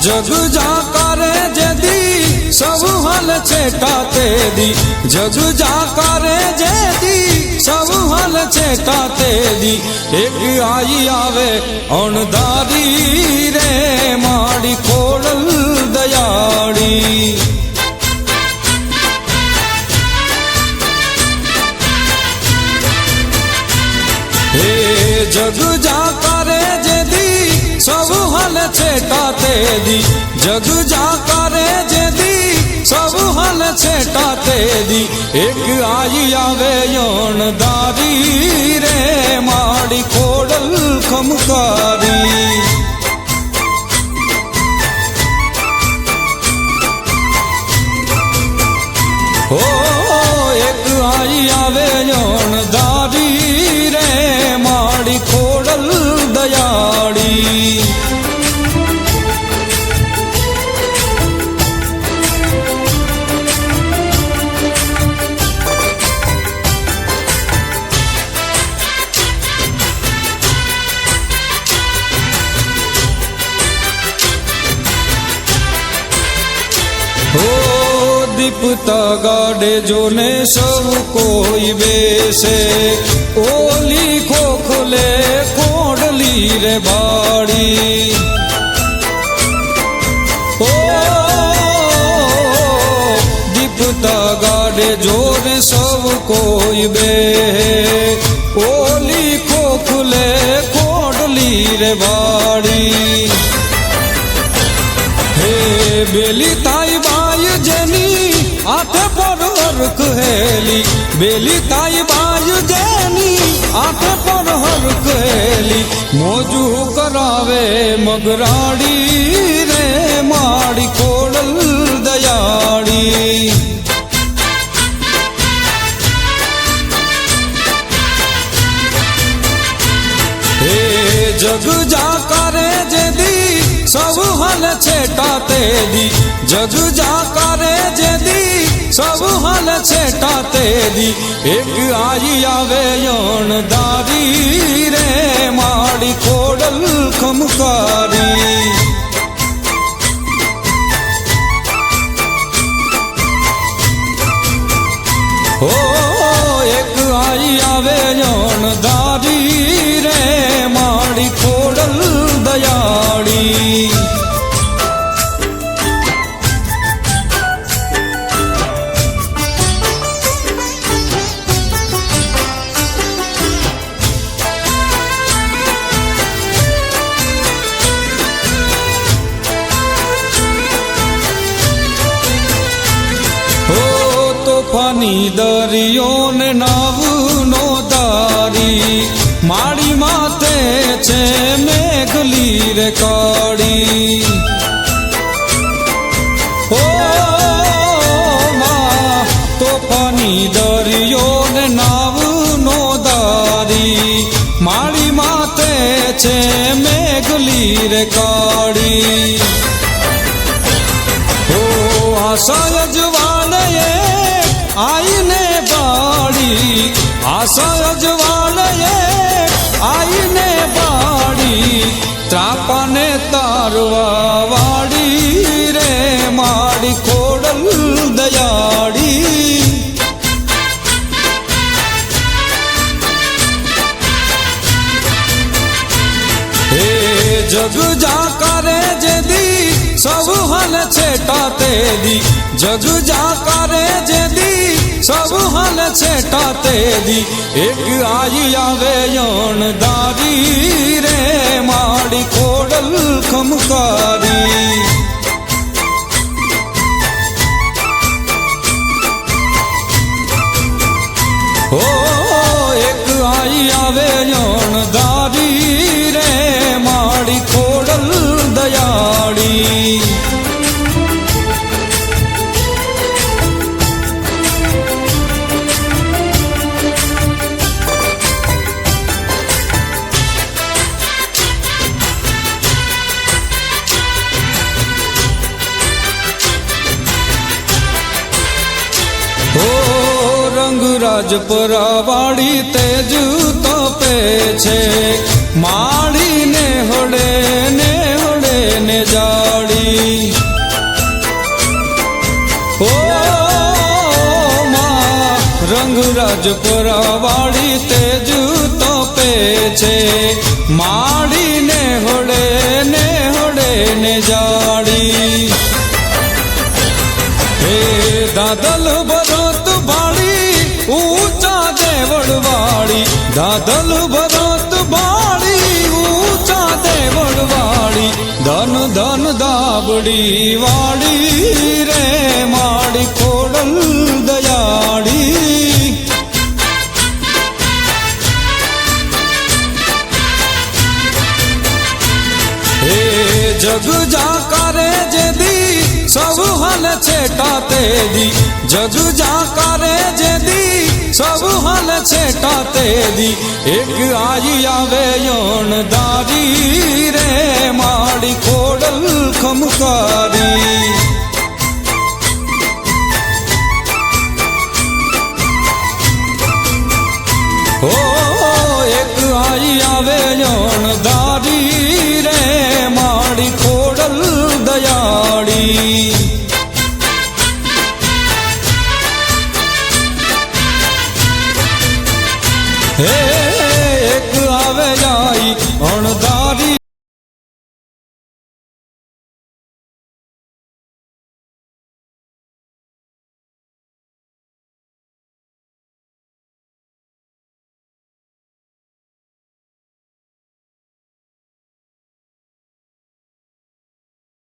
जग जाकारे जेदी सब हल छेटा तेदी जग जाकारे जेदी सब हल छेटा तेदी एक आई आवे अणधारी रे माड़ी खोड़ल दयाड़ी हे जग जाकारे जेदी सब हल छेटा तेदी जग जाकारे जेदी सब हल छेटा तेदी एक आई आवे अणधारी रे माड़ी खोड़ल खमकारी हो एक आई आवे अणधारी रे माड़ी खोड़ल दयाड़ी दीपता गाड़े जोने सब कोई बेसे ओली खोखले कोडली रे बाड़ी ओ दीपता गाड़े जोने सब कोई बे ओली खोखले कोडली रे बाड़ी हे बेली ताई बाई जनी आठे पर हरक हेली बेली ताई बाई जनी आठे पर हरक हेली मोजू करावे मगराड़ी रे माड़ी खोड़ल दयाड़ी हे जग जाकारे जेदी सब हल छेटा तेदी जग जाकारे जेदी सब हल छेटा तेदी एक आई आवे अणधारी रे माड़ी खोड़ल खमकारी हो एक आई आवे अणधारी रे माड़ी खोड़ल दयाड़ी तोफानी दरियो ने नाव नो दारी माड़ी माते छे मेघली रे काड़ी ओ माँ तोफानी दरियो ने नाव नो दारी माड़ी माते छे मेघली रे काड़ी ओ आशा जवाने आईने बाड़ी आशा जवाल आईने बाड़ी त्रापाने तारवा वाड़ी रे माड़ी खोड़ल दयाड़ी हे जग जाकारे जेदी सब हल छेटा तेदी जग जाकारे जेदी सब हल छेटा तेदी एक आई आवे अणधारी रे माड़ी खोड़ल खमकारी हो एक आई आवे अणधारी रे माड़ी खोड़ल दयाड़ी રાજપરાવાળી તેજ તપે છે માળી ને હળે ને જાળી રાજપુરા વાળી તેજ તપે છે માડી ને હોડે ને જાડી હે દાદલ ભરત ભાળી ઊંચા દેવળ વાળી દાદલ ભરત ભાળી ઊંચા દેવળ વાળી ધન ધન દાબડી વાળી રે માડી ખોડલ દયાળી હે જગ જાકારે જેદી સૌ હલ છેટા તેદી જગ જાકારે જેદી સૌ હલ છેટા તેદી એક આઈ આવે યોણ દારી રે માડી ખોડલ ખમકારી